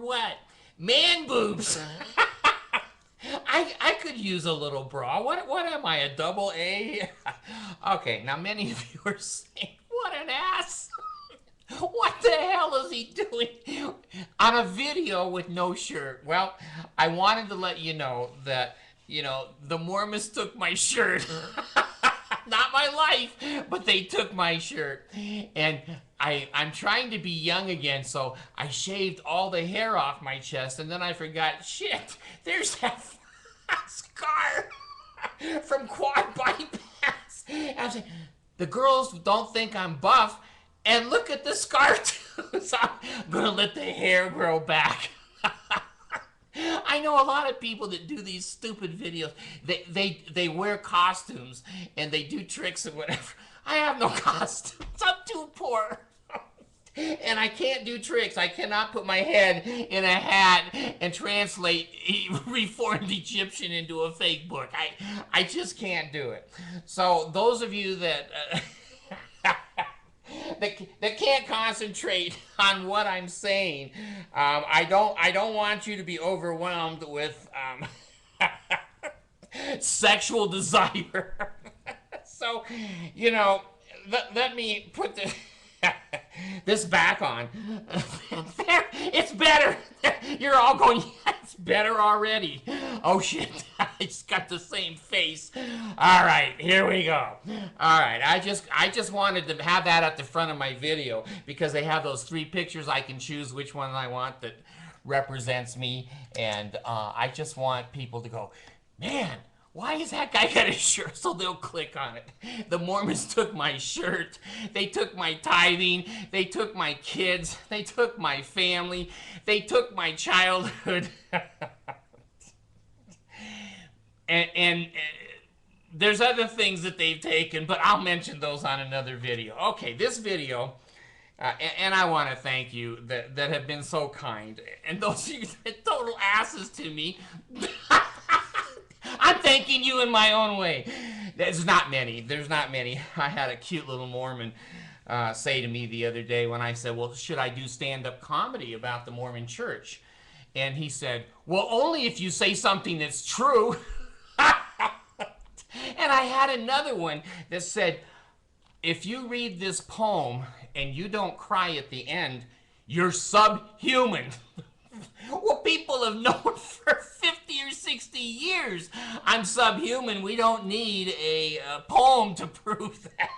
what? Man boobs. I could use a little bra. What am I, a double A? Okay, now many of you are saying, what an ass. What the hell is he doing on a video with no shirt? Well, I wanted to let you know that, the Mormons took my shirt. Not my life, but they took my shirt. And I'm trying to be young again, so I shaved all the hair off my chest, and then I forgot, shit, there's that scar from quad bypass. I was like, the girls don't think I'm buff, and look at the scar too. So I'm gonna let the hair grow back. I know a lot of people that do these stupid videos. They wear costumes and they do tricks and whatever. I have no costumes. I'm too poor. And I can't do tricks. I cannot put my head in a hat and translate Reformed Egyptian into a fake book. I just can't do it. So those of you that that can't concentrate on what I'm saying, I don't want you to be overwhelmed with sexual desire. So, let me put this back on. There, it's better. You're all going, yeah, it's better already. Oh shit, I just got the same face. All right, here we go. All right, I just wanted to have that at the front of my video because they have those 3 pictures. I can choose which one I want that represents me, and I just want people to go, man, why is that guy got a shirt? So they'll click on it. The Mormons took my shirt. They took my tithing. They took my kids. They took my family. They took my childhood. and there's other things that they've taken, but I'll mention those on another video. Okay, this video, and I want to thank you that have been so kind. And those of you that total asses to me, I'm thanking you in my own way. There's not many. I had a cute little Mormon say to me the other day when I said, well, should I do stand-up comedy about the Mormon church? And he said, well, only if you say something that's true. And I had another one that said, if you read this poem and you don't cry at the end, you're subhuman. Well, people have known for 50 or 60 years I'm subhuman. We don't need a poem to prove that.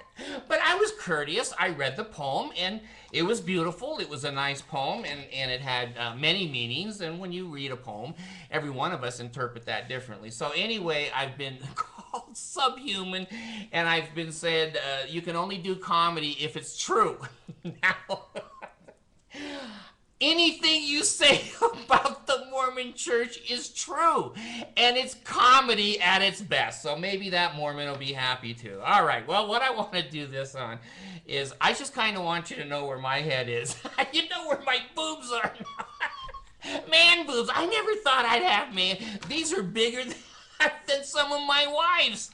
But I was courteous. I read the poem, and it was beautiful. It was a nice poem, and it had many meanings. And when you read a poem, every one of us interpret that differently. So anyway, I've been called subhuman, and I've been said you can only do comedy if it's true. Now, anything you say about the Mormon church is true, and it's comedy at its best. So maybe that Mormon will be happy too. All right, well, what I want to do this on is I just kind of want you to know where my head is. You know where my boobs are now. Man boobs. I never thought I'd have man. These are bigger than some of my wives.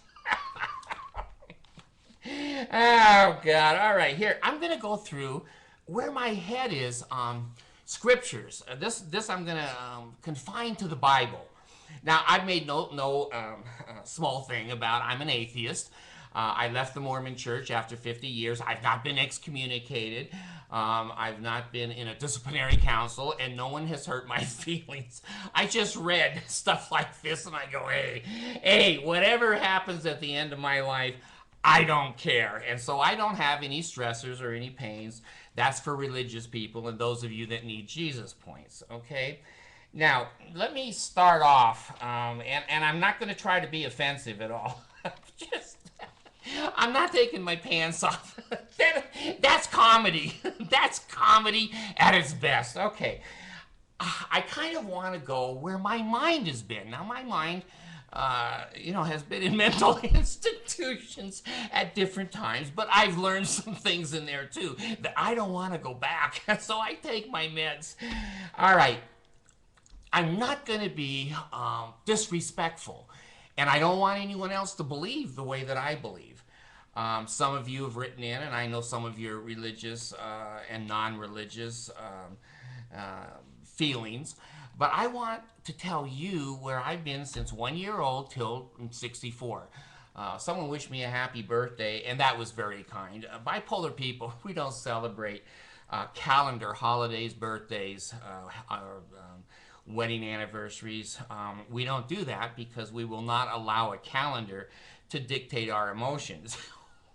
Oh, God. All right, here. I'm going to go through where my head is on scriptures. This I'm going to confine to the Bible. Now, I've made no small thing about I'm an atheist. I left the Mormon church after 50 years. I've not been excommunicated. I've not been in a disciplinary council, and no one has hurt my feelings. I just read stuff like this, and I go, hey, whatever happens at the end of my life, I don't care. And so I don't have any stressors or any pains. That's for religious people and those of you that need Jesus points, okay? Now, let me start off, and I'm not going to try to be offensive at all. I'm not taking my pants off. That's comedy. That's comedy at its best. Okay, I kind of want to go where my mind has been. Now, my mind, has been in mental institutions at different times, but I've learned some things in there too that I don't want to go back. So I take my meds. All right. I'm not going to be disrespectful, and I don't want anyone else to believe the way that I believe. Some of you have written in, and I know some of you are religious and non-religious feelings, but I want to tell you where I've been since 1 year old till I'm 64. Someone wished me a happy birthday, and that was very kind. Bipolar people, we don't celebrate calendar holidays, birthdays, wedding anniversaries. We don't do that because we will not allow a calendar to dictate our emotions.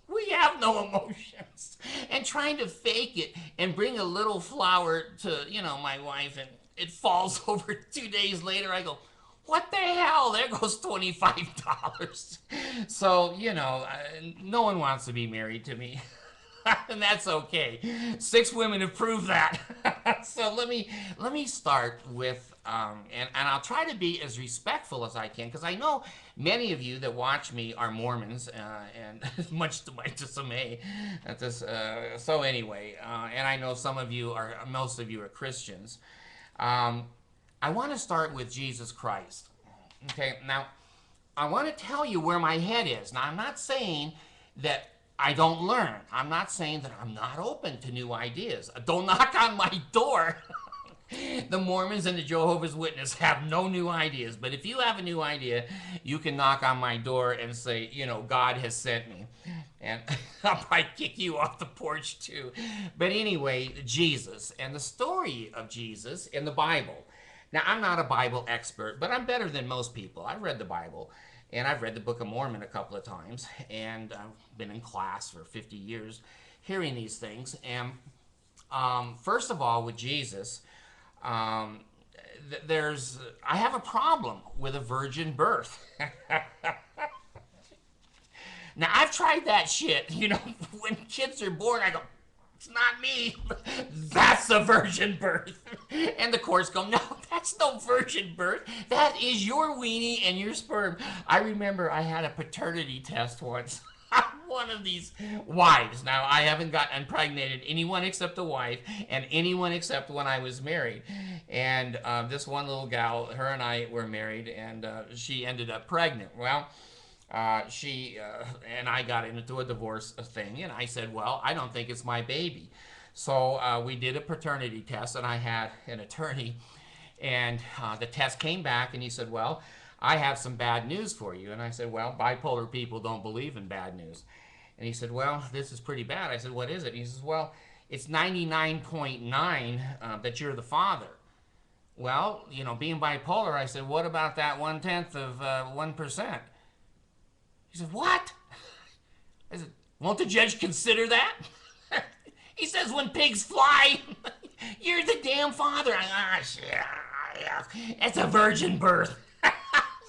We have no emotions. And trying to fake it and bring a little flower to, my wife, and it falls over 2 days later, I go, what the hell? There goes $25. So, no one wants to be married to me. And that's okay. 6 women have proved that. So let me start with, and I'll try to be as respectful as I can, because I know many of you that watch me are Mormons, and much to my dismay. So anyway, and I know most of you are Christians. I want to start with Jesus Christ. Okay, now I want to tell you where my head is. Now I'm not saying that I don't learn. I'm not saying that I'm not open to new ideas. Don't knock on my door. The Mormons and the Jehovah's Witnesses have no new ideas. But if you have a new idea, you can knock on my door and say, God has sent me. And I'll probably kick you off the porch too. But anyway, Jesus and the story of Jesus in the Bible. Now, I'm not a Bible expert, but I'm better than most people. I've read the Bible. And I've read the Book of Mormon a couple of times, and I've been in class for 50 years hearing these things. And first of all, with Jesus, I have a problem with a virgin birth. Now, I've tried that shit. When kids are born, I go, it's not me. That's a virgin birth. And the courts go, no, that's no virgin birth. That is your weenie and your sperm. I remember I had a paternity test once. One of these wives. Now, I haven't impregnated anyone except a wife, and anyone except when I was married. And this one little gal, her and I were married, and she ended up pregnant. Well, she and I got into a divorce thing, and I said, well, I don't think it's my baby. So we did a paternity test, and I had an attorney, and the test came back, and he said, well, I have some bad news for you. And I said, well, bipolar people don't believe in bad news. And he said, well, this is pretty bad. I said, what is it? And he says, well, it's 99.9 that you're the father. Well, being bipolar, I said, what about that 1/10 of 1%? He said, what? I said, won't the judge consider that? He says, when pigs fly, you're the damn father. It's a virgin birth.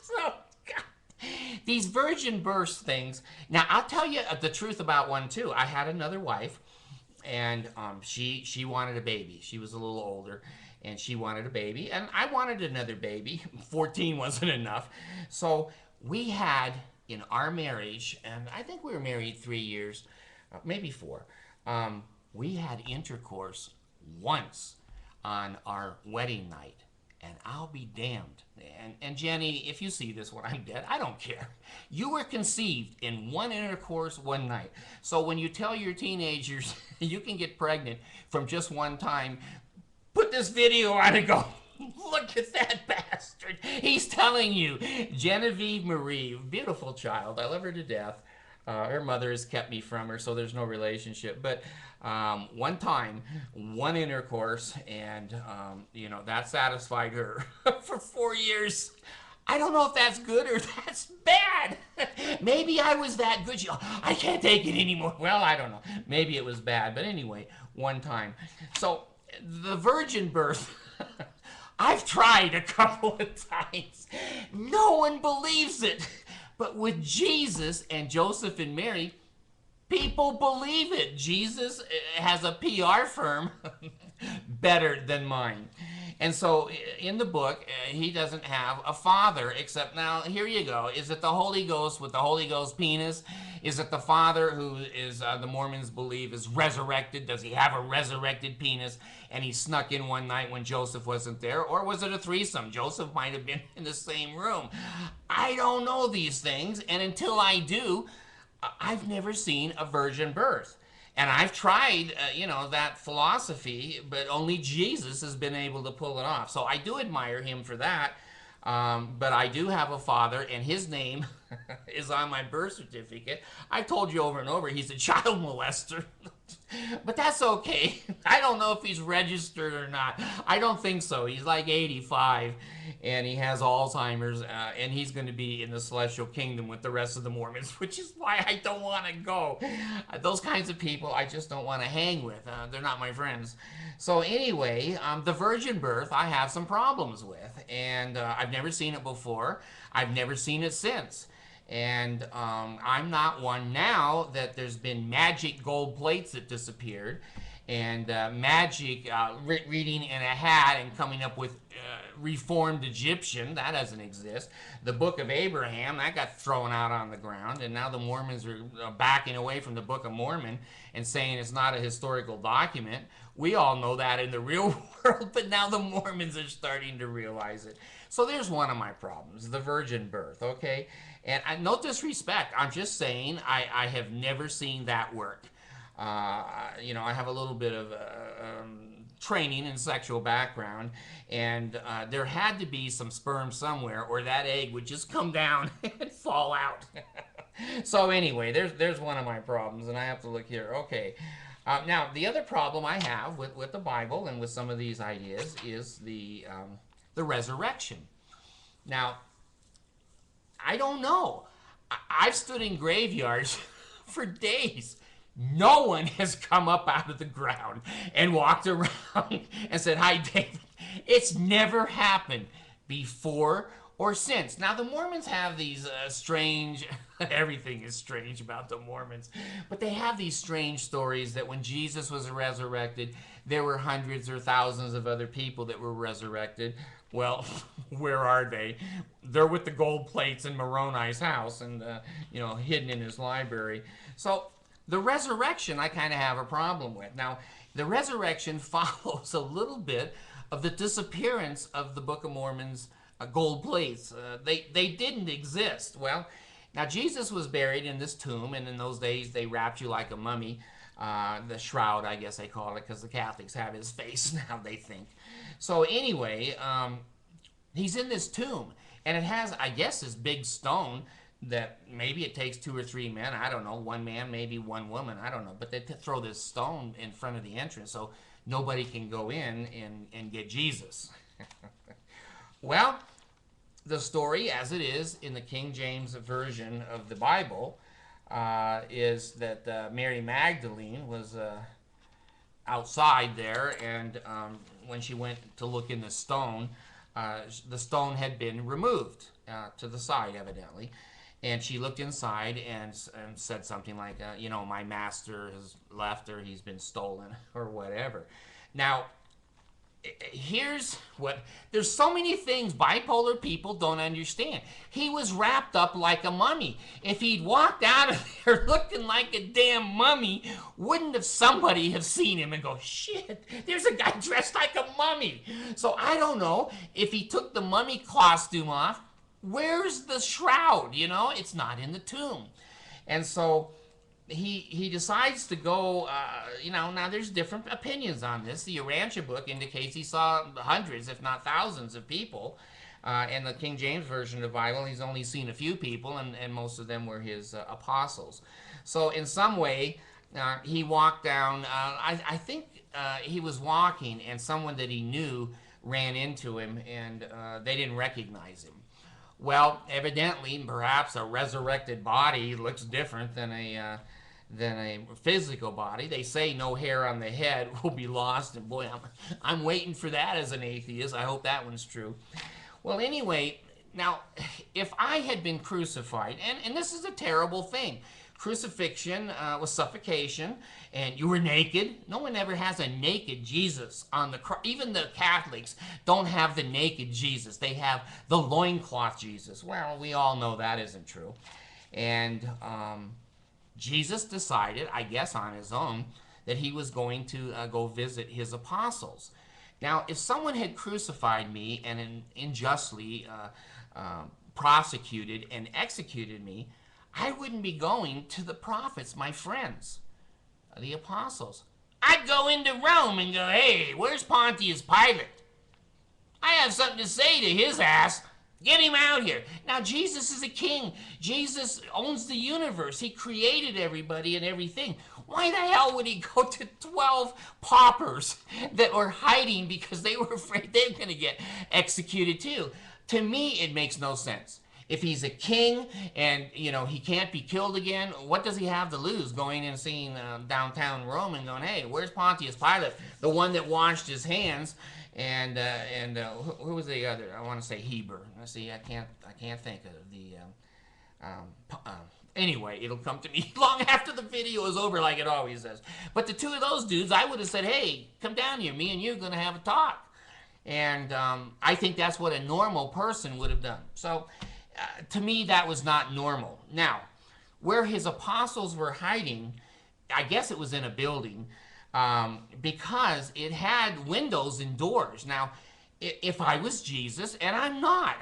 So, God, these virgin birth things. Now, I'll tell you the truth about one, too. I had another wife, and she wanted a baby. She was a little older, and she wanted a baby, and I wanted another baby. 14 wasn't enough. So we had, in our marriage, and I think we were married 3 years, maybe 4, we had intercourse once on our wedding night. And I'll be damned. And Jenny, if you see this when I'm dead, I don't care. You were conceived in one intercourse one night. So when you tell your teenagers you can get pregnant from just one time, put this video on and go, look at that bastard. He's telling you. Genevieve Marie, beautiful child. I love her to death. Her mother has kept me from her, so there's no relationship. But one time, one intercourse, and that satisfied her for 4 years. I don't know if that's good or that's bad. Maybe I was that good. I can't take it anymore. Well, I don't know. Maybe it was bad. But anyway, one time. So the virgin birth, I've tried a couple of times. No one believes it. But with Jesus and Joseph and Mary, people believe it. Jesus has a PR firm better than mine. And so in the book, he doesn't have a father, except now, here you go. Is it the Holy Ghost with the Holy Ghost penis? Is it the Father who is, the Mormons believe, is resurrected? Does he have a resurrected penis? And he snuck in one night when Joseph wasn't there? Or was it a threesome? Joseph might have been in the same room. I don't know these things, and until I do, I've never seen a virgin birth. And I've tried, that philosophy, but only Jesus has been able to pull it off. So I do admire him for that. But I do have a father, and his name is on my birth certificate. I've told you over and over, he's a child molester. But that's okay. I don't know if he's registered or not. I don't think so. He's like 85, and he has Alzheimer's, and he's going to be in the celestial kingdom with the rest of the Mormons, which is why I don't want to go. Those kinds of people I just don't want to hang with. They're not my friends. So anyway, the virgin birth I have some problems with, and I've never seen it before. I've never seen it since. And I'm not one now that there's been magic gold plates that disappeared, and magic reading in a hat and coming up with reformed Egyptian. That doesn't exist. The Book of Abraham, that got thrown out on the ground, and now the Mormons are backing away from the Book of Mormon and saying it's not a historical document. We all know that in the real world, but now the Mormons are starting to realize it. So there's one of my problems, the virgin birth, okay? And no disrespect, I'm just saying I have never seen that work. I have a little bit of training in sexual background, and there had to be some sperm somewhere, or that egg would just come down and fall out. So anyway, there's one of my problems, and I have to look here. Okay. Now, the other problem I have with the Bible and with some of these ideas is the resurrection. Now, I don't know. I've stood in graveyards for days. No one has come up out of the ground and walked around and said, "Hi, David." It's never happened before or since. Now, the Mormons have these strange, everything is strange about the Mormons, but they have these strange stories that when Jesus was resurrected, there were hundreds or thousands of other people that were resurrected. Well, where are they? They're with the gold plates in Moroni's house and, hidden in his library. So the resurrection I kind of have a problem with. Now, the resurrection follows a little bit of the disappearance of the Book of Mormon's gold plates. They didn't exist. Well, now Jesus was buried in this tomb, and in those days they wrapped you like a mummy. The shroud, I guess they call it, because the Catholics have his face now, they think. So anyway, he's in this tomb, and it has, I guess, this big stone that maybe it takes 2 or 3 men. I don't know, one man, maybe one woman, I don't know. But they throw this stone in front of the entrance so nobody can go in and get Jesus. Well, the story, as it is in the King James Version of the Bible, is that Mary Magdalene was outside there, and when she went to look in the stone had been removed to the side, evidently. And she looked inside and said something like, my master has left, or he's been stolen, or whatever. Now, here's what, there's so many things bipolar people don't understand. He was wrapped up like a mummy. If he'd walked out of there looking like a damn mummy, wouldn't have somebody have seen him and go, "Shit, there's a guy dressed like a mummy"? So I don't know if he took the mummy costume off. Where's the shroud? It's not in the tomb. And so he decides to go, now there's different opinions on this. The Urantia book indicates he saw hundreds, if not thousands of people. In the King James Version of the Bible, he's only seen a few people, and most of them were his apostles. So in some way, he walked down, I think he was walking, and someone that he knew ran into him, and they didn't recognize him. Well, evidently, perhaps a resurrected body looks different than a physical body. They say no hair on the head will be lost, and boy, I'm waiting for that as an atheist. I hope that one's true. Well, anyway, now, if I had been crucified, and this is a terrible thing, crucifixion was suffocation, and you were naked. No one ever has a naked Jesus on the cross. Even the Catholics don't have the naked Jesus. They have the loincloth Jesus. Well, we all know that isn't true. And Jesus decided, I guess on his own, that he was going to go visit his apostles. Now, if someone had crucified me and unjustly prosecuted and executed me, I wouldn't be going to the prophets, my friends. the apostles. I'd go into Rome and go, hey, where's Pontius Pilate? I have something to say to his ass. Get him out here. Now, Jesus is a king. Jesus owns the universe. He created everybody and everything. Why the hell would he go to 12 paupers that were hiding because they were afraid they were going to get executed too? To me, it makes no sense. If he's a king and, you know, he can't be killed again, what does he have to lose going and seeing downtown Rome and going, hey, where's Pontius Pilate, the one that washed his hands? And who was the other? I want to say Heber. See, I can't think of the. Anyway, it'll come to me long after the video is over, like it always does. But the two of those dudes, I would have said, hey, come down here. Me and you are going to have a talk. And I think that's what a normal person would have done. So, to me, that was not normal. Now, where his apostles were hiding, I guess it was in a building, because it had windows and doors. Now, if I was Jesus, and I'm not,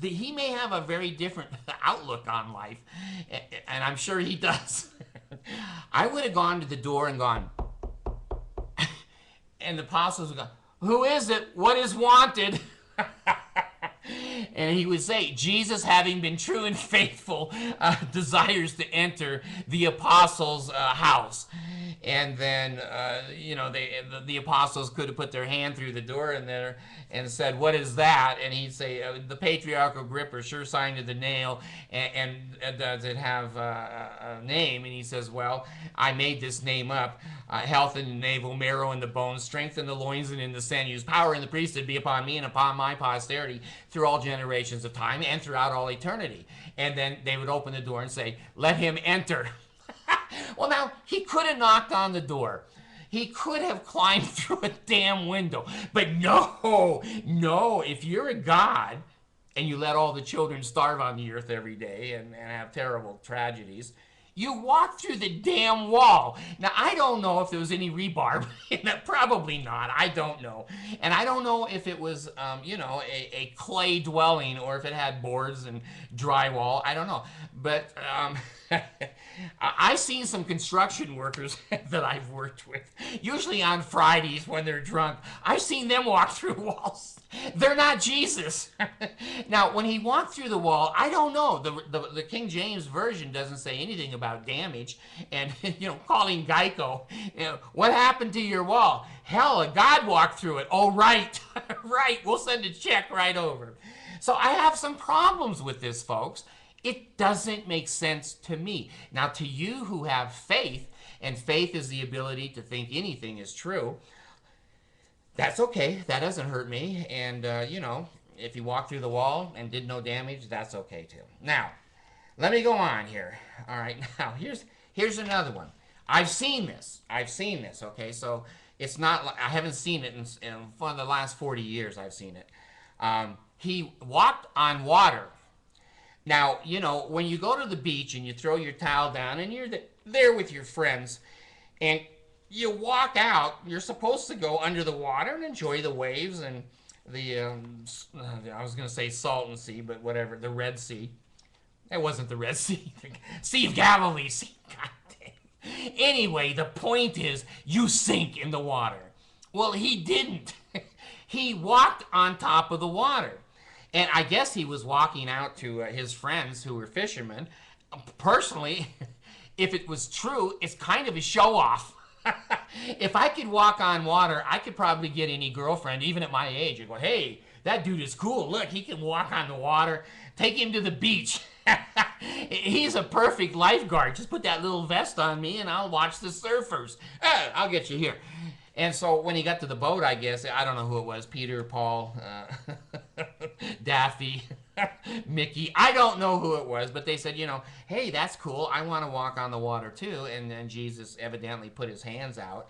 he may have a very different outlook on life, and I'm sure he does. I would have gone to the door and gone, and the apostles would go, who is it? What is wanted? And he would say, Jesus, having been true and faithful, desires to enter the apostles' house. And then, you know, the apostles could have put their hand through the door in there and said, what is that? And he'd say, the patriarchal gripper, sure sign to the nail. And does it have a name? And he says, well, I made this name up. Health in the navel, marrow in the bones, strength in the loins and in the sinews, power in the priesthood be upon me and upon my posterity through all generations of time and throughout all eternity. And then they would open the door and say, let him enter. Well, now, he could have knocked on the door. He could have climbed through a damn window. But no, if you're a God and you let all the children starve on the earth every day and have terrible tragedies, you walk through the damn wall. Now, I don't know if there was any rebarb in that. Probably not. I don't know. And I don't know if it was, you know, a clay dwelling or if it had boards and drywall. I don't know. But I've seen some construction workers that I've worked with, usually on Fridays when they're drunk. I've seen them walk through walls. They're not Jesus. Now, when he walked through the wall, I don't know. The King James Version doesn't say anything about damage. And, you know, calling Geico, you know, what happened to your wall? Hell, a God walked through it. Oh, right. Right. We'll send a check right over. So I have some problems with this, folks. It doesn't make sense to me. Now, to you who have faith, and faith is the ability to think anything is true, that's okay. That doesn't hurt me. And, you know, if you walk through the wall and did no damage, that's okay too. Now, let me go on here. All right, now, here's another one. I've seen this, okay? So it's not like, I haven't seen it in for the last 40 years I've seen it. He walked on water. Now, you know, when you go to the beach and you throw your towel down and you're there with your friends and you walk out, you're supposed to go under the water and enjoy the waves and the, I was going to say Salton Sea, but whatever, the Red Sea. That wasn't the Red Sea. Sea of Galilee. God damn. Anyway, the point is you sink in the water. Well, he didn't. He walked on top of the water. And I guess he was walking out to his friends who were fishermen. Personally, if it was true, it's kind of a show-off. If I could walk on water, I could probably get any girlfriend, even at my age, and go, hey, that dude is cool. Look, he can walk on the water. Take him to the beach. He's a perfect lifeguard. Just put that little vest on me, and I'll watch the surfers. I'll get you here. And so when he got to the boat, I guess, I don't know who it was, Peter, Paul, Daffy, Mickey, I don't know who it was, but they said, you know, hey, that's cool. I want to walk on the water too. And then Jesus evidently put his hands out.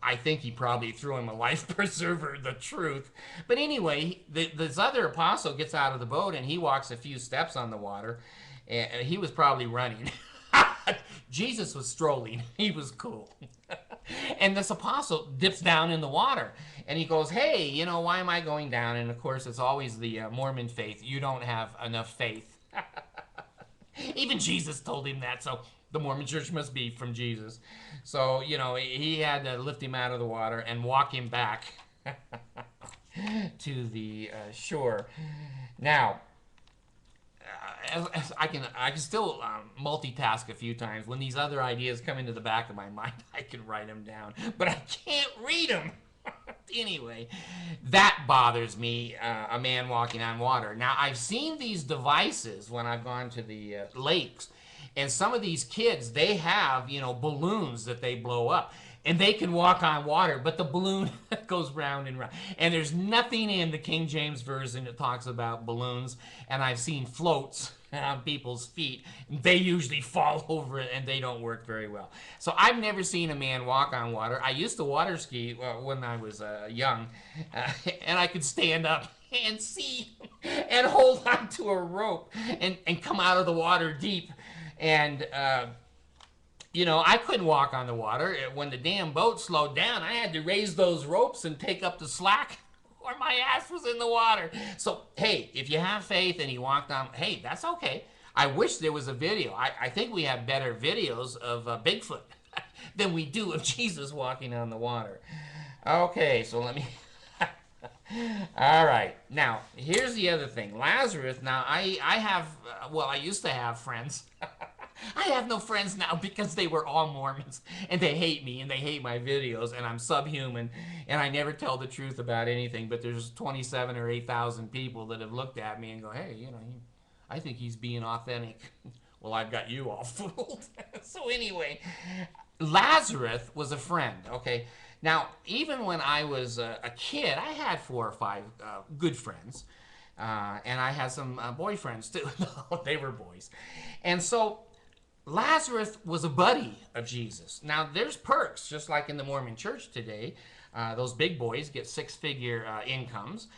I think he probably threw him a life preserver, the truth. But anyway, this other apostle gets out of the boat and he walks a few steps on the water. And he was probably running. Jesus was strolling. He was cool. And this apostle dips down in the water. And he goes, hey, you know, why am I going down? And of course, it's always the Mormon faith. You don't have enough faith. Even Jesus told him that. So The Mormon church must be from Jesus. So, you know, he had to lift him out of the water and walk him back to the shore. Now, as I can still multitask a few times. When these other ideas come into the back of my mind, I can write them down, but I can't read them. Anyway, that bothers me, a man walking on water. Now, I've seen these devices when I've gone to the lakes, and some of these kids, they have, you know, balloons that they blow up. And they can walk on water, but the balloon goes round and round. And there's nothing in the King James Version that talks about balloons. And I've seen floats on people's feet. They usually fall over and they don't work very well. So I've never seen a man walk on water. I used to water ski when I was young. And I could stand up and see and hold on to a rope and come out of the water deep. And you know, I couldn't walk on the water. When the damn boat slowed down, I had to raise those ropes and take up the slack, or my ass was in the water. So, hey, if you have faith and he walked on, hey, that's okay. I wish there was a video. I think we have better videos of Bigfoot than we do of Jesus walking on the water. Okay, so let me... All right. Now, here's the other thing. Lazarus, now, I have, well, I used to have friends. I have no friends now because they were all Mormons, and they hate me, and they hate my videos, and I'm subhuman, and I never tell the truth about anything, but there's 27 or 8,000 people that have looked at me and go, hey, you know, I think he's being authentic. Well, I've got you all fooled. So anyway, Lazarus was a friend, okay? Now, even when I was a kid, I had 4 or 5 good friends, and I had some boyfriends, too. They were boys. And so Lazarus was a buddy of Jesus. Now, there's perks, just like in the Mormon church today. Those big boys get 6-figure incomes.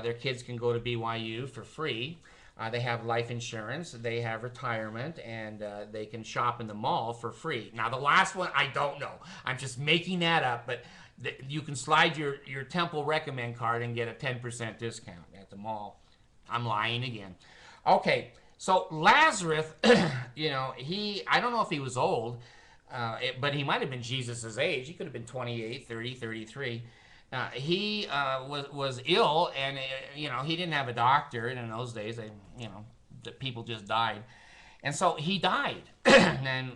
Their kids can go to BYU for free. They have life insurance, they have retirement, and they can shop in the mall for free. Now, the last one, I don't know. I'm just making that up, but you can slide your Temple recommend card and get a 10% discount at the mall. I'm lying again. Okay. So Lazarus, you know, I don't know if he was old, but he might have been Jesus' age. He could have been 28, 30, 33. He was ill, and, you know, he didn't have a doctor. And in those days, the people just died. And so he died. and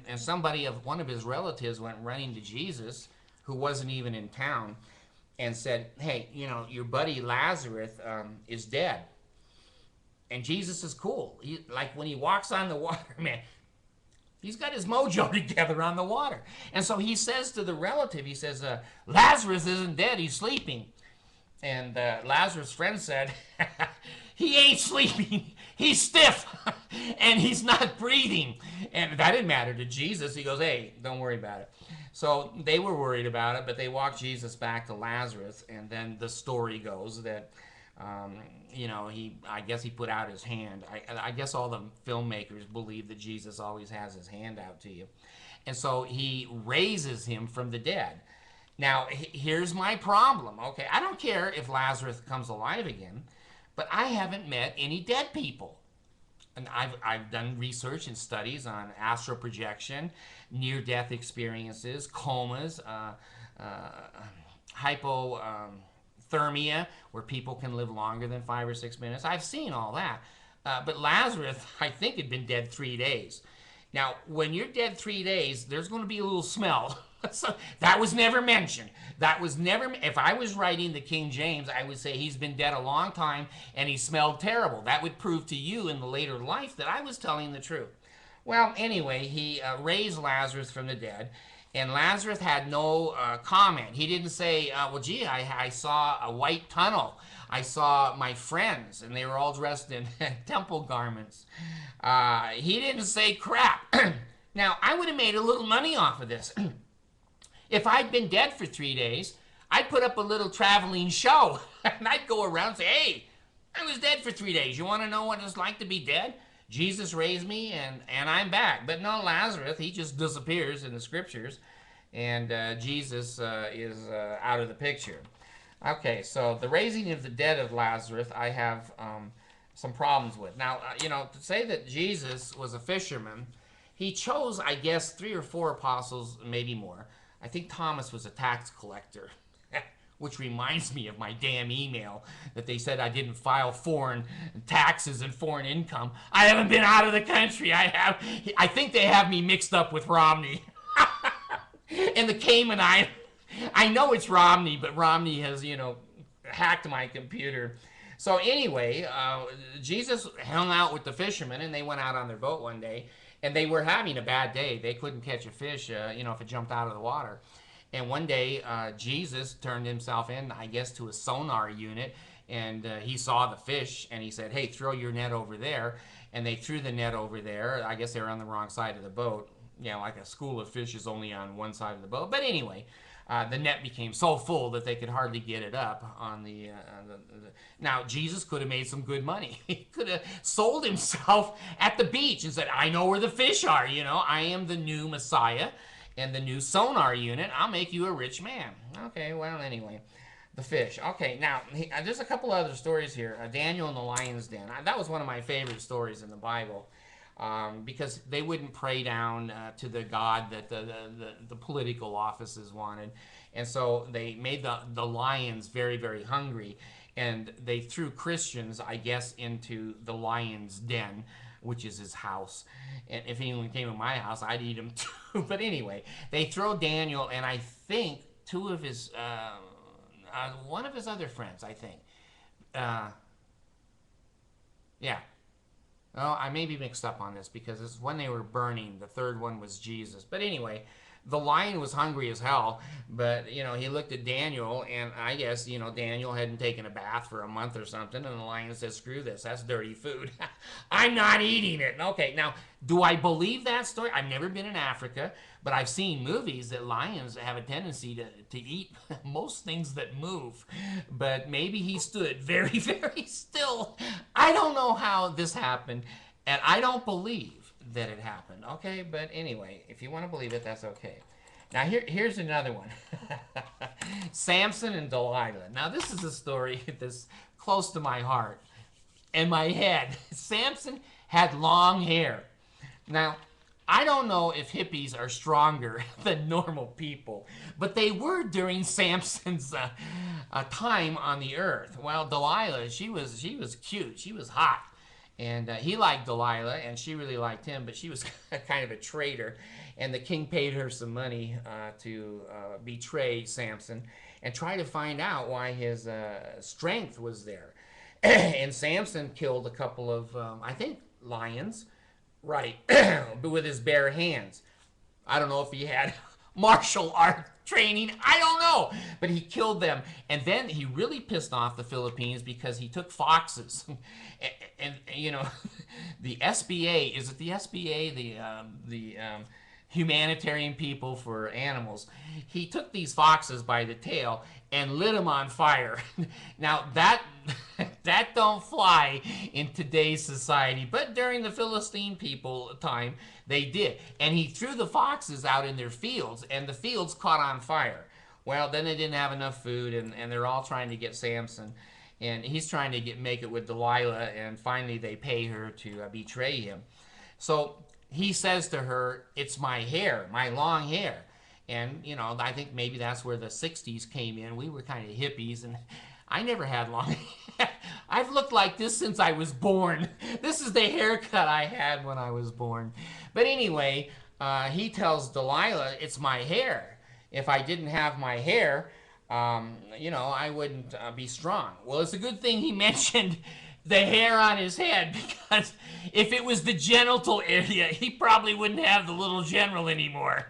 one of his relatives went running to Jesus, who wasn't even in town, and said, hey, you know, your buddy Lazarus is dead. And Jesus is cool. Like when he walks on the water, man, he's got his mojo together on the water. And so he says to the relative, he says, Lazarus isn't dead, he's sleeping. And Lazarus' friend said, he ain't sleeping, he's stiff, and he's not breathing. And that didn't matter to Jesus. He goes, hey, don't worry about it. So they were worried about it, but they walked Jesus back to Lazarus, and then the story goes that you know, I guess he put out his hand. I guess all the filmmakers believe that Jesus always has his hand out to you. And so he raises him from the dead. Now, here's my problem, okay? I don't care if Lazarus comes alive again, but I haven't met any dead people. And I've done research and studies on astral projection, near-death experiences, comas, hypothermia, where people can live longer than 5 or 6 minutes. I've seen all that. But Lazarus, I think, had been dead 3 days. Now, when you're dead 3 days, there's going to be a little smell. So that was never mentioned. That was never, if I was writing the King James, I would say he's been dead a long time and he smelled terrible. That would prove to you in the later life that I was telling the truth. Well, anyway, he raised Lazarus from the dead. And Lazarus had no comment. He didn't say, well, gee, I saw a white tunnel. I saw my friends, and they were all dressed in temple garments. He didn't say crap. Now, I would have made a little money off of this. If I'd been dead for 3 days, I'd put up a little traveling show. And I'd go around and say, hey, I was dead for 3 days. You want to know what it's like to be dead? Jesus raised me, and I'm back. But no, Lazarus, he just disappears in the scriptures, and Jesus is out of the picture. Okay, so the raising of the dead of Lazarus, I have some problems with. Now, you know, to say that Jesus was a fisherman, he chose, I guess, 3 or 4 apostles, maybe more. I think Thomas was a tax collector, which reminds me of my damn email that they said I didn't file foreign taxes and foreign income. I haven't been out of the country. I think they have me mixed up with Romney. And the Caymanite, I know it's Romney, but Romney has, hacked my computer. So anyway, Jesus hung out with the fishermen, and they went out on their boat one day, and they were having a bad day. They couldn't catch a fish, if it jumped out of the water. And one day, Jesus turned himself in, I guess, to a sonar unit, and he saw the fish, and he said, hey, throw your net over there. And they threw the net over there. I guess they were on the wrong side of the boat. Like a school of fish is only on one side of the boat. But anyway, the net became so full that they could hardly get it up on the Now, Jesus could have made some good money. He could have sold himself at the beach and said, I know where the fish are, I am the new Messiah and the new sonar unit. I'll make you a rich man. Okay, well, anyway, the fish. Okay, now, there's a couple other stories here. Daniel in the lion's den. That was one of my favorite stories in the Bible. Because they wouldn't pray down to the God that the political offices wanted. And so they made the lions very, very hungry. And they threw Christians, I guess, into the lion's den, which is his house. And if anyone came to my house, I'd eat them too. But anyway, they throw Daniel and I think one of his other friends, I think. Yeah. Oh, I may be mixed up on this because it's when they were burning. The third one was Jesus. But anyway, the lion was hungry as hell. But, he looked at Daniel, and I guess, Daniel hadn't taken a bath for a month or something. And the lion said, screw this. That's dirty food. I'm not eating it. Okay, now, do I believe that story? I've never been in Africa, but I've seen movies that lions have a tendency to eat most things that move. But maybe he stood very, very still. I don't know how this happened, and I don't believe that it happened. Okay, but anyway, if you want to believe it, that's okay. Now, here's another one. Samson and Delilah. Now, this is a story that's close to my heart and my head. Samson had long hair. Now, I don't know if hippies are stronger than normal people, but they were during Samson's time on the earth. Well, Delilah, she was cute. She was hot. And he liked Delilah, and she really liked him, but she was kind of a traitor. And the king paid her some money to betray Samson and try to find out why his strength was there. And Samson killed a couple of, I think, lions, right, but with his bare hands. I don't know if he had martial art training. I don't know. But he killed them. And then he really pissed off the Philippines because he took foxes. And the SBA, is it the SBA? The humanitarian people for animals. He took these foxes by the tail and lit them on fire. Now, that don't fly in today's society, but during the Philistine people time, they did. And he threw the foxes out in their fields, and the fields caught on fire. Well, then they didn't have enough food, and they're all trying to get Samson. And he's trying to make it with Delilah, and finally they pay her to betray him. So he says to her, it's my hair, my long hair. And, I think maybe that's where the 60s came in. We were kind of hippies, and I never had long hair. I've looked like this since I was born. This is the haircut I had when I was born. But anyway, he tells Delilah, it's my hair. If I didn't have my hair, I wouldn't be strong. Well, it's a good thing he mentioned the hair on his head, because if it was the genital area, he probably wouldn't have the little general anymore.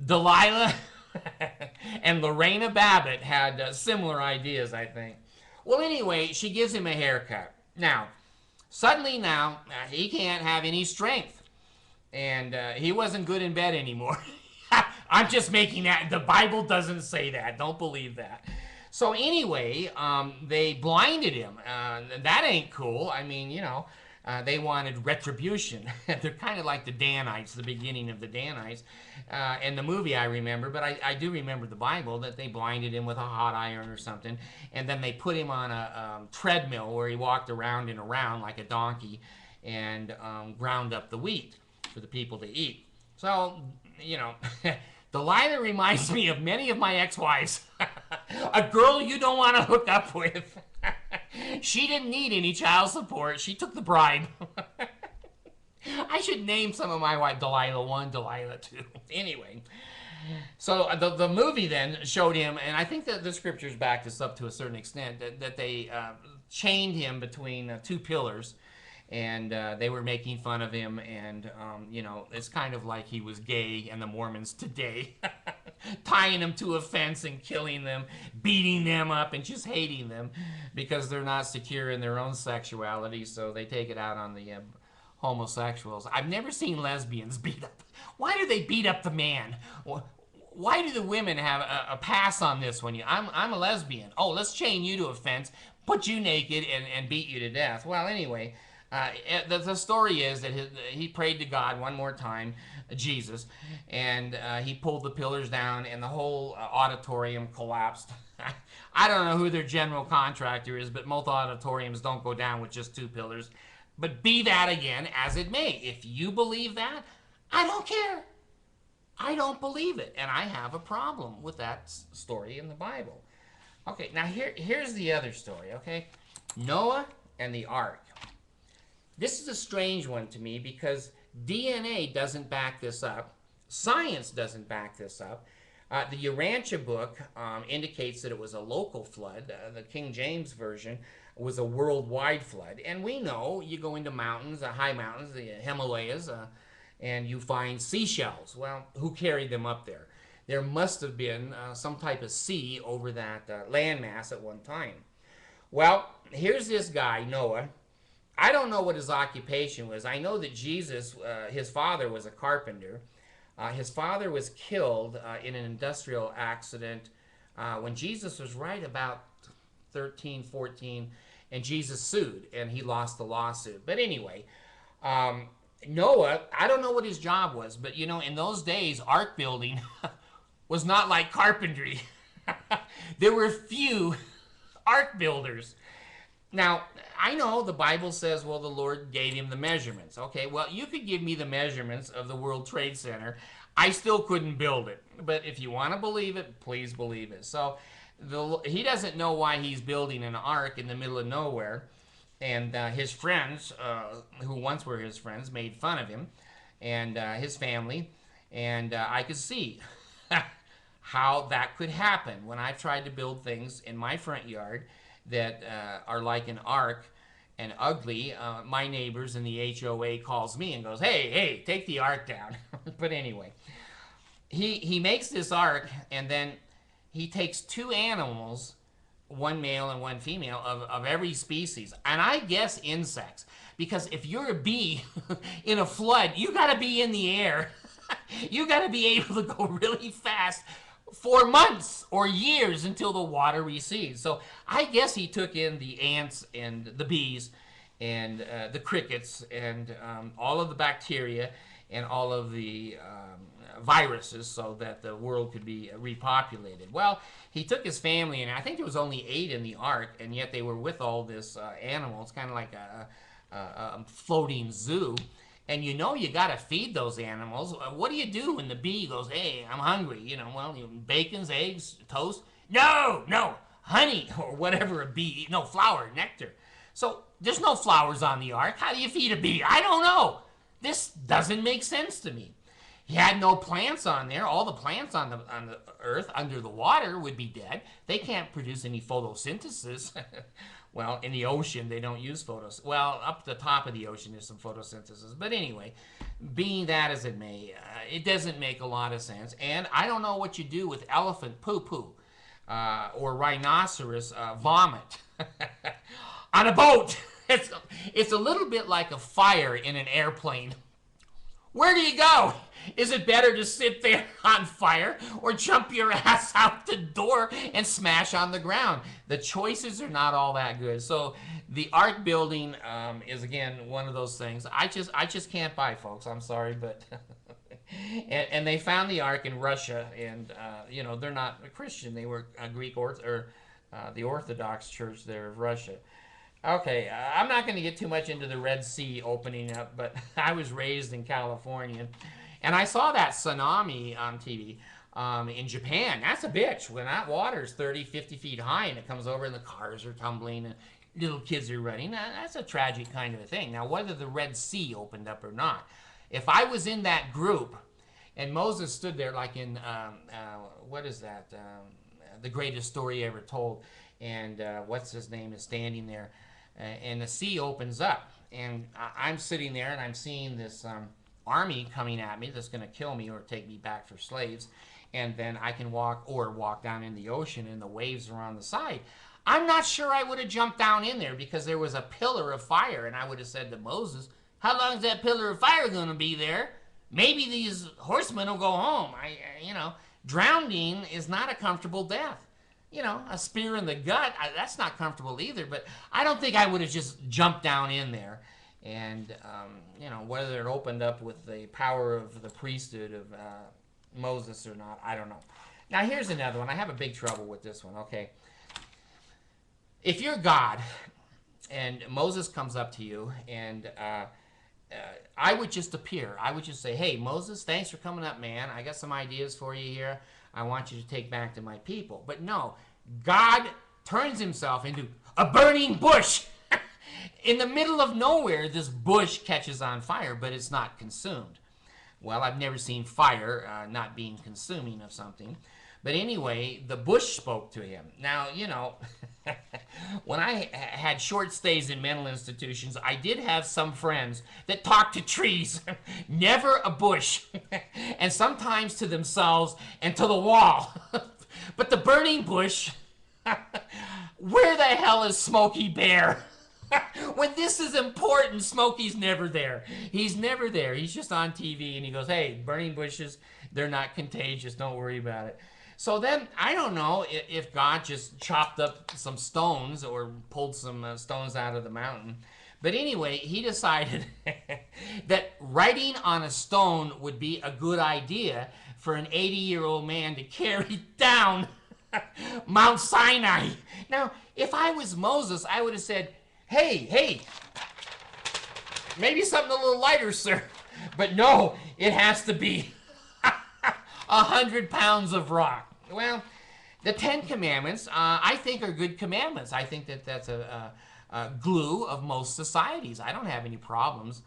Delilah and Lorena Babbitt had similar ideas, I think. Well, anyway, she gives him a haircut. Now, suddenly he can't have any strength. And he wasn't good in bed anymore. I'm just making that. The Bible doesn't say that. Don't believe that. So anyway, they blinded him. That ain't cool. I mean, they wanted retribution. They're kind of like the Danites, the beginning of the Danites. And the movie I remember, but I do remember the Bible, that they blinded him with a hot iron or something. And then they put him on a treadmill where he walked around and around like a donkey and ground up the wheat. for the people to eat. So, Delilah reminds me of many of my ex-wives. A girl you don't want to hook up with. She didn't need any child support. She took the bribe. I should name some of my wives Delilah 1, Delilah 2. Anyway, so the movie then showed him, and I think that the scriptures back this up to a certain extent, that they chained him between two pillars, and they were making fun of him, and it's kind of like he was gay and the Mormons today. Tying them to a fence and killing them, beating them up, and just hating them because they're not secure in their own sexuality, so they take it out on the homosexuals. I've never seen lesbians beat up. Why do they beat up the man? Why do the women have a pass on this one? I'm a lesbian. Oh, let's chain you to a fence, put you naked, and beat you to death. Well, anyway, the story is that he prayed to God one more time, Jesus, and he pulled the pillars down, and the whole auditorium collapsed. I don't know who their general contractor is, but most auditoriums don't go down with just two pillars. But be that again as it may, if you believe that, I don't care. I don't believe it, and I have a problem with that story in the Bible. Okay, now here's the other story, okay? Noah and the ark. This is a strange one to me because DNA doesn't back this up. Science doesn't back this up. The Urantia book indicates that it was a local flood. The King James Version was a worldwide flood. And we know you go into mountains, high mountains, the Himalayas, and you find seashells. Well, who carried them up there? There must have been some type of sea over that landmass at one time. Well, here's this guy, Noah. I don't know what his occupation was. I know that Jesus, his father was a carpenter. His father was killed in an industrial accident when Jesus was right about 13, 14, and Jesus sued, and he lost the lawsuit. But anyway, Noah, I don't know what his job was, but in those days, ark building was not like carpentry. There were few ark builders. Now, I know the Bible says, well, the Lord gave him the measurements. Okay, well, you could give me the measurements of the World Trade Center. I still couldn't build it. But if you want to believe it, please believe it. So he doesn't know why he's building an ark in the middle of nowhere. And his friends, who once were his friends, made fun of him and his family. And I could see how that could happen when I've tried to build things in my front yard that are like an ark and ugly. My neighbors in the HOA calls me and goes, hey, take the ark down. But anyway, he makes this ark, and then he takes two animals, one male and one female, of every species, and I guess insects, because if you're a bee in a flood, you got to be in the air. You got to be able to go really fast for months or years until the water recedes. So I guess he took in the ants and the bees and the crickets and all of the bacteria and all of the viruses so that the world could be repopulated. Well, he took his family, and I think there was only 8 in the ark, and yet they were with all this animals, kind of like a floating zoo. And you got to feed those animals. What do you do when the bee goes, hey, I'm hungry? Well, bacons, eggs, toast? No, honey, or whatever a bee, no, flower, nectar. So there's no flowers on the ark. How do you feed a bee? I don't know. This doesn't make sense to me. He had no plants on there. All the plants on the earth under the water would be dead. They can't produce any photosynthesis. Well, in the ocean, they don't use photosynthesis. Well, up the top of the ocean, there's some photosynthesis. But anyway, being that as it may, it doesn't make a lot of sense. And I don't know what you do with elephant poo-poo or rhinoceros vomit on a boat. It's a little bit like a fire in an airplane. Where do you go? Is it better to sit there on fire or jump your ass out the door and smash on the ground? The choices are not all that good. So the ark building is, again, one of those things. I just can't buy, folks. I'm sorry, but and they found the ark in Russia, and they're not a Christian. They were a Greek the Orthodox Church there of Russia. Okay, I'm not going to get too much into the Red Sea opening up, but I was raised in California, and I saw that tsunami on TV in Japan. That's a bitch. When that water's 30, 50 feet high and it comes over and the cars are tumbling and little kids are running, that's a tragic kind of a thing. Now, whether the Red Sea opened up or not, if I was in that group and Moses stood there like in, what is that, the greatest story ever told, and what's his name is standing there, and the sea opens up, and I'm sitting there and I'm seeing this army coming at me that's going to kill me or take me back for slaves, and then I can walk down in the ocean and the waves are on the side. I'm not sure I would have jumped down in there because there was a pillar of fire, and I would have said to Moses, how long is that pillar of fire going to be there? Maybe these horsemen will go home. Drowning is not a comfortable death. A spear in the gut, that's not comfortable either, but I don't think I would have just jumped down in there. And, whether it opened up with the power of the priesthood of Moses or not, I don't know. Now, here's another one. I have a big trouble with this one, okay? If you're God and Moses comes up to you and I would just appear. I would just say, hey, Moses, thanks for coming up, man. I got some ideas for you here. I want you to take back to my people. But no, God turns himself into a burning bush. In the middle of nowhere, this bush catches on fire, but it's not consumed. Well, I've never seen fire not being consuming of something. But anyway, the bush spoke to him. Now, when I had short stays in mental institutions, I did have some friends that talked to trees, never a bush, and sometimes to themselves and to the wall. But the burning bush, where the hell is Smokey Bear? When this is important, Smokey's never there. He's never there. He's just on TV and he goes, hey, burning bushes, they're not contagious. Don't worry about it. So then, I don't know if God just chopped up some stones or pulled some stones out of the mountain. But anyway, he decided that writing on a stone would be a good idea for an 80-year-old man to carry down Mount Sinai. Now, if I was Moses, I would have said, hey, maybe something a little lighter, sir. But no, it has to be 100 pounds of rock. Well, the 10 Commandments, I think, are good commandments. I think that's a glue of most societies. I don't have any problems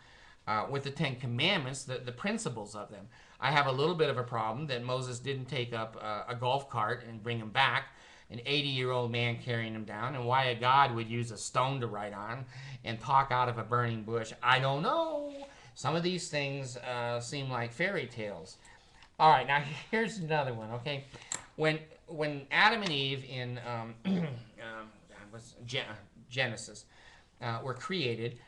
with the 10 Commandments, the principles of them. I have a little bit of a problem that Moses didn't take up a golf cart and bring him back, an 80-year-old man carrying him down, and why a God would use a stone to write on and talk out of a burning bush. I don't know. Some of these things seem like fairy tales. All right, now here's another one, okay? When Adam and Eve in Genesis were created,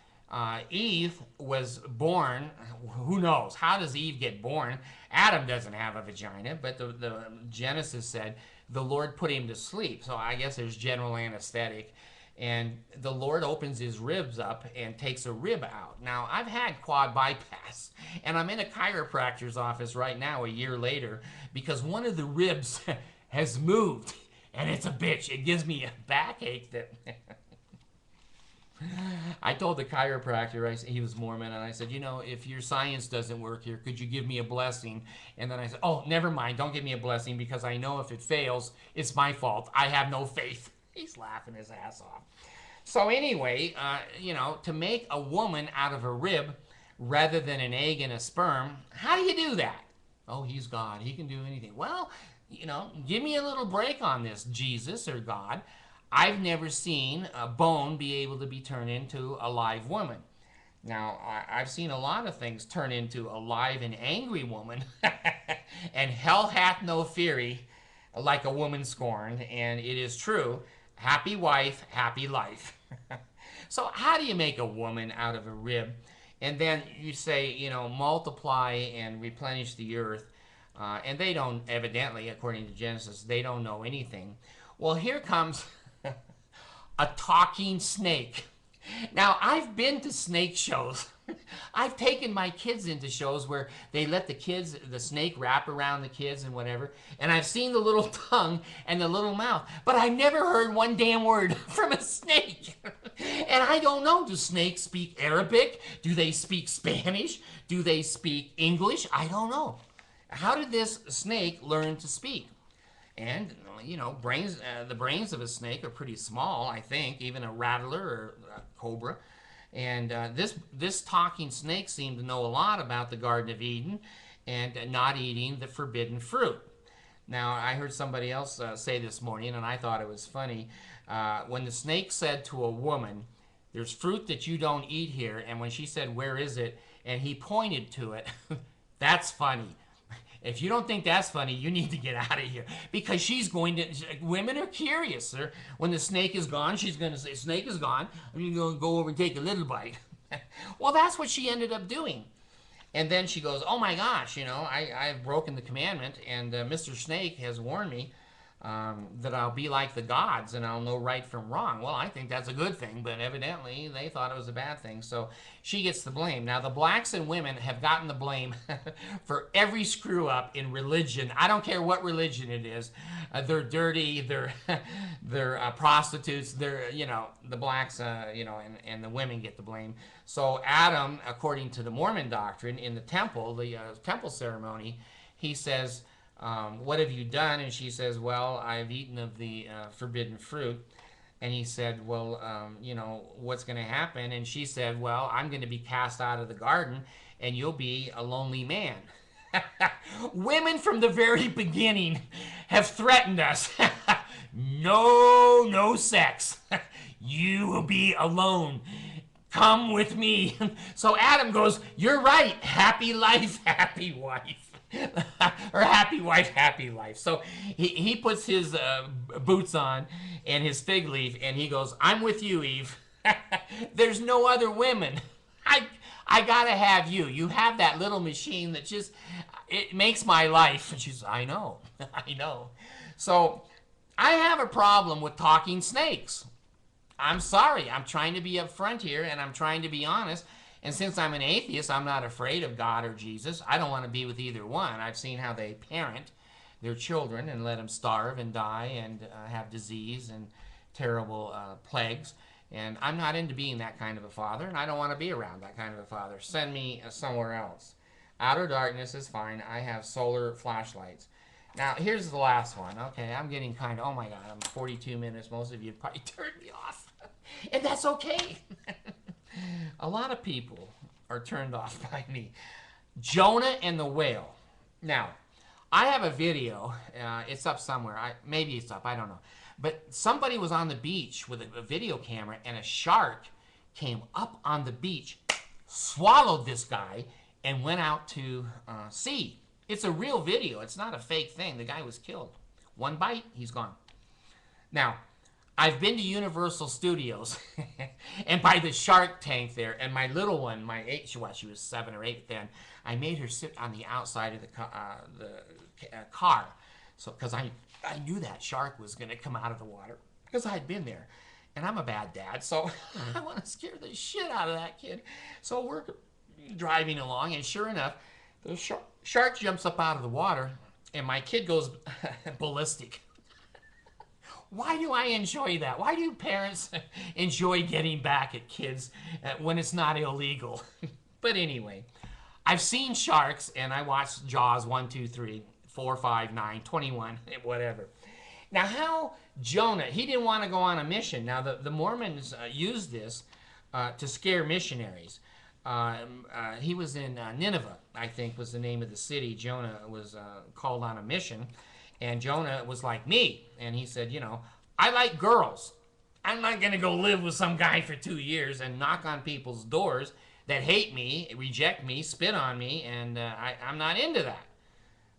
Eve was born. Who knows? How does Eve get born? Adam doesn't have a vagina, but the Genesis said the Lord put him to sleep. So I guess there's general anesthetic. And the Lord opens his ribs up and takes a rib out. Now, I've had quad bypass, and I'm in a chiropractor's office right now a year later because one of the ribs has moved, and it's a bitch. It gives me a backache that... I told the chiropractor, he was Mormon, and I said, if your science doesn't work here, could you give me a blessing? And then I said, oh, never mind, don't give me a blessing because I know if it fails, it's my fault. I have no faith. He's laughing his ass off. So anyway, to make a woman out of a rib rather than an egg and a sperm, how do you do that? Oh, he's God. He can do anything. Well, give me a little break on this, Jesus or God. I've never seen a bone be able to be turned into a live woman. Now, I've seen a lot of things turn into a live and angry woman. And hell hath no fury like a woman scorned. And it is true. Happy wife, happy life. So how do you make a woman out of a rib? And then you say, multiply and replenish the earth. And they don't, evidently, according to Genesis, they don't know anything. Well, here comes a talking snake. Now, I've been to snake shows. I've taken my kids into shows where they let the snake wrap around the kids and whatever, and I've seen the little tongue and the little mouth, but I've never heard one damn word from a snake. And I don't know, do snakes speak Arabic? Do they speak Spanish? Do they speak English? I don't know. How did this snake learn to speak? And, you know, the brains of a snake are pretty small, I think, even a rattler or a cobra. And this talking snake seemed to know a lot about the Garden of Eden and not eating the forbidden fruit. Now, I heard somebody else say this morning, and I thought it was funny. When the snake said to a woman, there's fruit that you don't eat here, and when she said, where is it? And he pointed to it, that's funny. If you don't think that's funny, you need to get out of here. Because she's going to, women are curious, sir. When the snake is gone, she's going to say, snake is gone. I'm going to go over and take a little bite. Well, that's what she ended up doing. And then she goes, oh my gosh, you know, I've broken the commandment, and Mr. Snake has warned me that I'll be like the gods and I'll know right from wrong. Well, I think that's a good thing, but evidently they thought it was a bad thing. So she gets the blame. Now, the blacks and women have gotten the blame for every screw up in religion. I don't care what religion it is. They're dirty, they're prostitutes, they're, you know, the blacks, you know, and the women get the blame. So Adam, according to the Mormon doctrine, in the temple ceremony, he says, what have you done? And she says, well, I've eaten of the forbidden fruit. And he said, well, you know, what's going to happen? And she said, well, I'm going to be cast out of the garden, and you'll be a lonely man. Women from the very beginning have threatened us. No sex. You will be alone. Come with me. So Adam goes, you're right. Happy life, happy wife. Or happy wife, happy life. So he puts his boots on and his fig leaf, and he goes, I'm with you, Eve. There's no other women. I gotta have you. You have that little machine that just, it makes my life. And she's, I know, I know. So I have a problem with talking snakes. I'm sorry. I'm trying to be upfront here, and I'm trying to be honest. And since I'm an atheist, I'm not afraid of God or Jesus. I don't want to be with either one. I've seen how they parent their children and let them starve and die and have disease and terrible plagues. And I'm not into being that kind of a father, and I don't want to be around that kind of a father. Send me somewhere else. Outer darkness is fine. I have solar flashlights. Now, here's the last one. Okay, I'm getting kind of, oh my God, I'm 42 minutes. Most of you probably turned me off. And that's okay. A lot of people are turned off by me. Jonah and the whale. Now, I have a video. It's up somewhere. Maybe it's up. I don't know. But somebody was on the beach with a video camera, and a shark came up on the beach, swallowed this guy, and went out to sea. It's a real video. It's not a fake thing. The guy was killed. One bite, he's gone. Now, I've been to Universal Studios, and by the shark tank there, and my little one, she was 7 or 8 then, I made her sit on the outside of the car, so because I knew that shark was going to come out of the water, because I'd been there, and I'm a bad dad, so I want to scare the shit out of that kid. So we're driving along, and sure enough, the shark jumps up out of the water, and my kid goes ballistic. Why do I enjoy that? Why do parents enjoy getting back at kids when it's not illegal? But anyway, I've seen sharks, and I watched Jaws 1, 2, 3, 4, 5, 9, 21, whatever. Now, how Jonah, he didn't want to go on a mission. Now, the Mormons used this to scare missionaries. He was in Nineveh, I think was the name of the city. Jonah was called on a mission. And Jonah was like me, and he said, you know, I like girls. I'm not going to go live with some guy for 2 years and knock on people's doors that hate me, reject me, spit on me, and I'm not into that.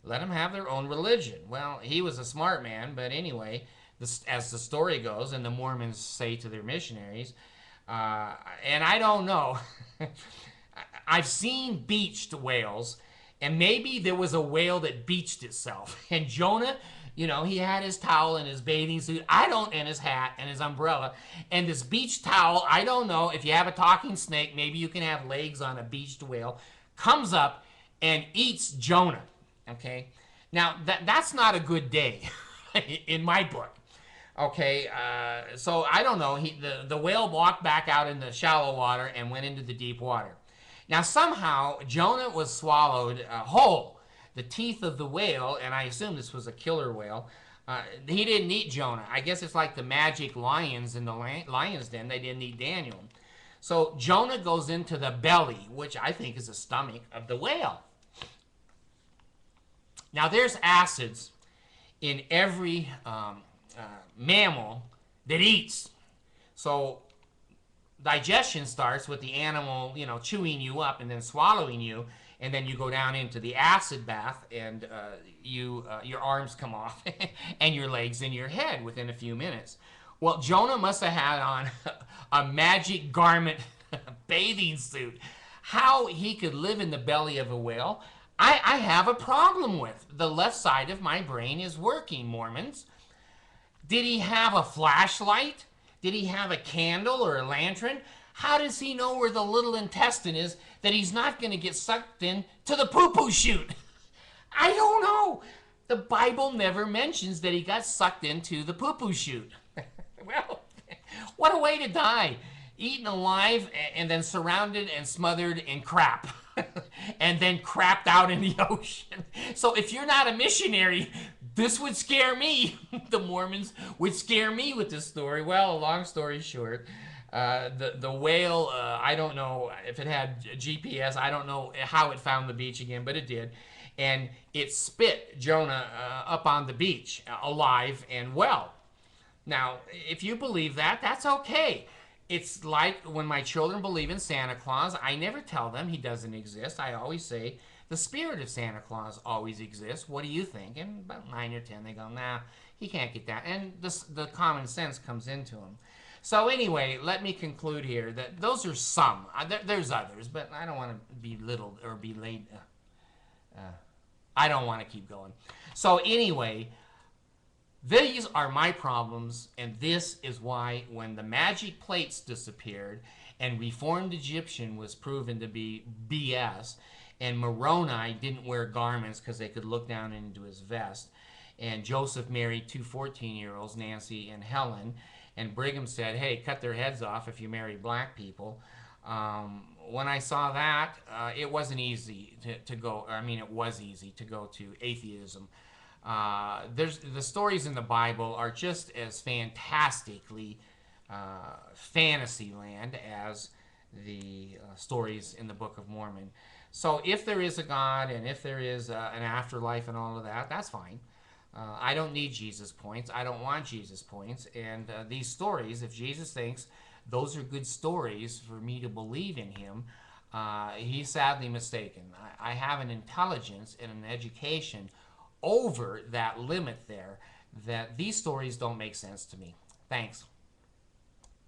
Let them have their own religion. Well, he was a smart man, but anyway, as the story goes, and the Mormons say to their missionaries, and I don't know, I've seen beached whales, and maybe there was a whale that beached itself. And Jonah, you know, he had his towel and his bathing suit. And his hat and his umbrella. And this beach towel, I don't know. If you have a talking snake, maybe you can have legs on a beached whale. Comes up and eats Jonah. Okay? Now, that's not a good day in my book. Okay, so I don't know. The whale walked back out in the shallow water and went into the deep water. Now somehow Jonah was swallowed whole. The teeth of the whale, and I assume this was a killer whale. He didn't eat Jonah. I guess it's like the magic lions in the lion's den. They didn't eat Daniel. So Jonah goes into the belly, which I think is the stomach of the whale. Now there's acids in every mammal that eats. So digestion starts with the animal, chewing you up and then swallowing you, and then you go down into the acid bath, and your arms come off, and your legs and your head within a few minutes. Well, Jonah must have had on a magic garment bathing suit. How he could live in the belly of a whale, I have a problem with. The left side of my brain is working, Mormons. Did he have a flashlight? Did he have a candle or a lantern? How does he know where the little intestine is that he's not going to get sucked in to the poo-poo chute? I don't know. The Bible never mentions that he got sucked into the poo-poo chute. Well, what a way to die. Eaten alive and then surrounded and smothered in crap. And then crapped out in the ocean. So if you're not a missionary, this would scare me. The Mormons would scare me with this story. Well, long story short, the whale, I don't know if it had GPS. I don't know how it found the beach again, but it did. And it spit Jonah up on the beach, alive and well. Now, if you believe that, that's okay. It's like when my children believe in Santa Claus, I never tell them he doesn't exist. I always say the spirit of Santa Claus always exists. What do you think? And about 9 or 10, they go, nah, he can't get that. And the common sense comes into them. So anyway, let me conclude here that those are some. There's others, but I don't want to belittle or be late. I don't want to keep going. So anyway, these are my problems, and this is why when the magic plates disappeared and Reformed Egyptian was proven to be BS, and Moroni didn't wear garments because they could look down into his vest, and Joseph married two 14-year-olds, Nancy and Helen, and Brigham said, hey, cut their heads off if you marry black people. When I saw that, it wasn't easy to go, it was easy to go to atheism. The stories in the Bible are just as fantastically fantasy land as the stories in the Book of Mormon. So if there is a God and if there is an afterlife and all of that, that's fine. I don't need Jesus points. I don't want Jesus points. And these stories, if Jesus thinks those are good stories for me to believe in him, he's sadly mistaken. I have an intelligence and an education over that limit there that these stories don't make sense to me. Thanks.